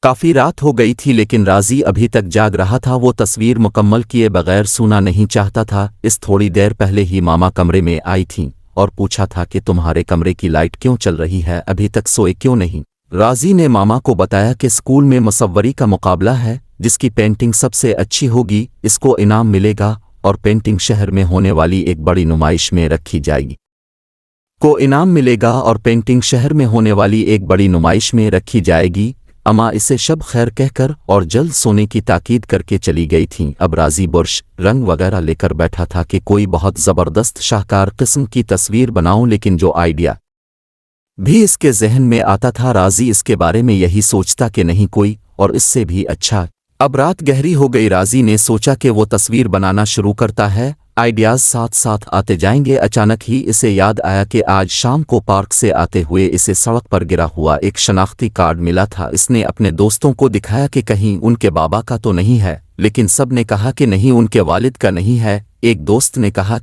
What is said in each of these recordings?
काफ़ी रात हो गई थी लेकिन राजी अभी तक जाग रहा था। वो तस्वीर मुकम्मल किए बगैर सोना नहीं चाहता था। इस थोड़ी देर पहले ही मामा कमरे में आई थीं और पूछा था कि तुम्हारे कमरे की लाइट क्यों चल रही है, अभी तक सोए क्यों नहीं। राजी ने मामा को बताया कि स्कूल में मुसव्वरी का मुकाबला है, जिसकी पेंटिंग सबसे अच्छी होगी इसको इनाम मिलेगा और पेंटिंग शहर में होने वाली एक बड़ी नुमाइश में रखी जाएगी। को इनाम मिलेगा और पेंटिंग शहर में होने वाली एक बड़ी नुमाइश में रखी जाएगी। अम्मा इसे शब खैर कहकर और जल्द सोने की ताकीद करके चली गई थीं। अब राजी बुर्श रंग वगैरह लेकर बैठा था कि कोई बहुत ज़बरदस्त शाहकार किस्म की तस्वीर बनाऊं, लेकिन जो आइडिया भी इसके जहन में आता था राजी इसके बारे में यही सोचता कि नहीं कोई और इससे भी अच्छा। अब रात गहरी हो गई। राजी ने सोचा कि वो तस्वीर बनाना शुरू करता है, आइडियाज़ साथ साथ आते जाएंगे। अचानक ही इसे याद आया कि आज शाम को पार्क से आते हुए इसे सड़क पर गिरा हुआ एक शनाख्ती कार्ड मिला था। इसने अपने दोस्तों को दिखाया कि कहीं उनके बाबा का तो नहीं है, लेकिन सब ने कहा कि नहीं उनके वालिद का नहीं है। एक दोस्त ने कहा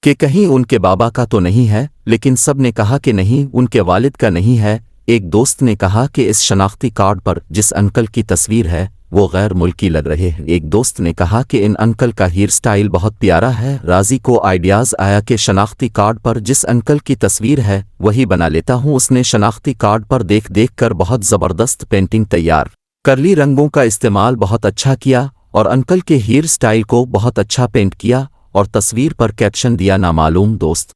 कि कहीं उनके बाबा का तो नहीं है, लेकिन सब ने कहा कि नहीं उनके वालिद का नहीं है। एक दोस्त ने कहा कि इस शनाख्ती कार्ड पर जिस अंकल की तस्वीर है वो गैर मुल्की लग रहे हैं। एक दोस्त ने कहा कि इन अंकल का हेयर स्टाइल बहुत प्यारा है। राजी को आइडियाज़ आया कि शनाख्ती कार्ड पर जिस अंकल की तस्वीर है वही बना लेता हूँ। उसने शनाख्ती कार्ड पर देख देख कर बहुत ज़बरदस्त पेंटिंग तैयार कर ली। रंगों का इस्तेमाल बहुत अच्छा किया और अंकल के हेयर स्टाइल को बहुत अच्छा पेंट किया और तस्वीर पर कैप्शन दिया नामालूम दोस्त।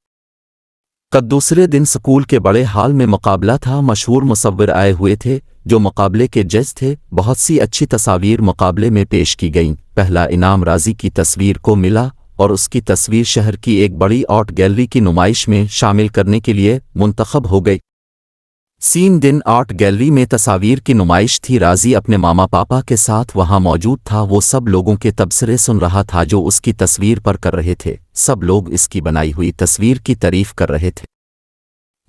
कल दूसरे दिन स्कूल के बड़े हॉल में मुकाबला था। मशहूर मुसव्विर आए हुए थे जो मुकाबले के जज थे। बहुत सी अच्छी तस्वीर मुकाबले में पेश की गईं। पहला इनाम राजी की तस्वीर को मिला और उसकी तस्वीर शहर की एक बड़ी आर्ट गैलरी की नुमाइश में शामिल करने के लिए मुंतखब हो गई। 3 दिन आर्ट गैलरी में तस्वीर की नुमाइश थी। राजी अपने मामा पापा के साथ वहां मौजूद था। वो सब लोगों के तबसरे सुन रहा था जो उसकी तस्वीर पर कर रहे थे। सब लोग इसकी बनाई हुई तस्वीर की तारीफ कर रहे थे।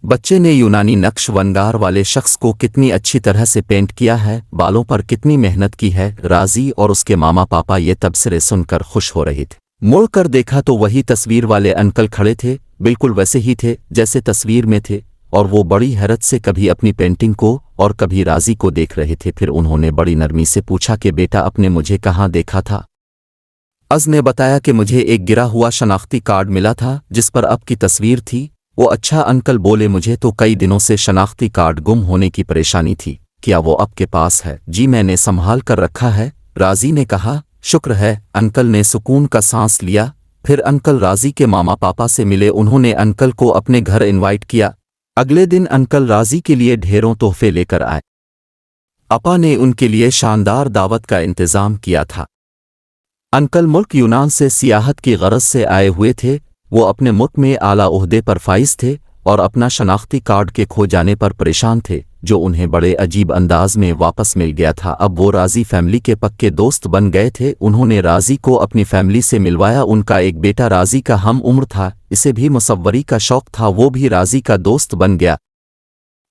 बच्चे ने यूनानी नक्श वनगार वाले शख्स को कितनी अच्छी तरह से पेंट किया है, बालों पर कितनी मेहनत की है। राजी और उसके मामा पापा ये तबसरे सुनकर खुश हो रहे थे। मुड़ कर देखा तो वही तस्वीर वाले अंकल खड़े थे, बिल्कुल वैसे ही थे जैसे तस्वीर में थे, और वो बड़ी हैरत से कभी अपनी पेंटिंग को और कभी राजी को देख रहे थे। फिर उन्होंने बड़ी नरमी से पूछा कि बेटा आपने मुझे कहाँ देखा था। अज़ ने बताया कि मुझे एक गिरा हुआ शनाख्ती कार्ड मिला था जिस पर आपकी तस्वीर थी। वो अच्छा अंकल बोले मुझे तो कई दिनों से शनाख्ती कार्ड गुम होने की परेशानी थी, क्या वो आपके पास है? जी मैंने संभाल कर रखा है, राजी ने कहा। शुक्र है। अंकल ने सुकून का सांस लिया। फिर अंकल राजी के मामा पापा से मिले। उन्होंने अंकल को अपने घर इनवाइट किया। अगले दिन अंकल राजी के लिए ढेरों तोहफे लेकर आए। अपा ने उनके लिए शानदार दावत का इंतज़ाम किया था। अंकल मुल्क यूनान से सियाहत की गरज से आए हुए थे। वो अपने मुल्क में आला ओहदे पर फाइज थे और अपना शनाख्ती कार्ड के खो जाने पर परेशान थे, जो उन्हें बड़े अजीब अंदाज में वापस मिल गया था। अब वो राजी फैमिली के पक्के दोस्त बन गए थे। उन्होंने राजी को अपनी फैमिली से मिलवाया। उनका एक बेटा राजी का हम उम्र था, इसे भी मुसव्वरी का शौक था, वो भी राजी का दोस्त बन गया।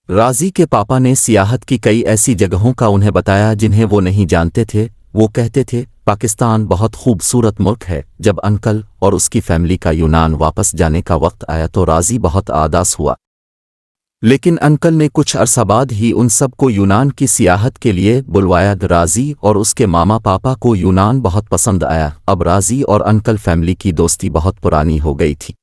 राजी के पापा ने सियाहत की कई ऐसी जगहों का उन्हें बताया जिन्हें वो नहीं जानते थे। वो कहते थे पाकिस्तान बहुत खूबसूरत मुल्क है। जब अंकल और उसकी फैमिली का यूनान वापस जाने का वक्त आया तो राजी बहुत आदास हुआ, लेकिन अंकल ने कुछ अरसा बाद ही उन सब को यूनान की सियाहत के लिए बुलवाया। राजी और उसके मामा पापा को यूनान बहुत पसंद आया। अब राजी और अंकल फैमिली की दोस्ती बहुत पुरानी हो गई थी।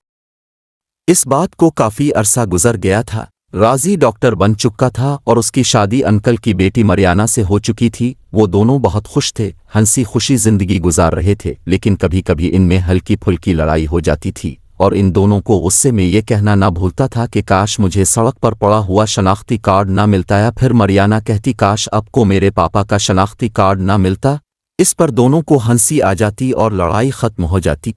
इस बात को काफ़ी अरसा गुजर गया था। राजी डॉक्टर बन चुका था और उसकी शादी अंकल की बेटी मरियाना से हो चुकी थी। वो दोनों बहुत खुश थे, हंसी खुशी जिंदगी गुजार रहे थे, लेकिन कभी कभी इनमें हल्की फुल्की लड़ाई हो जाती थी और इन दोनों को गुस्से में ये कहना ना भूलता था कि काश मुझे सड़क पर पड़ा हुआ शनाख्ती कार्ड ना मिलता। या फिर मरियाना कहती काश आपको मेरे पापा का शनाख्ती कार्ड ना मिलता। इस पर दोनों को हंसी आ जाती और लड़ाई खत्म हो जाती।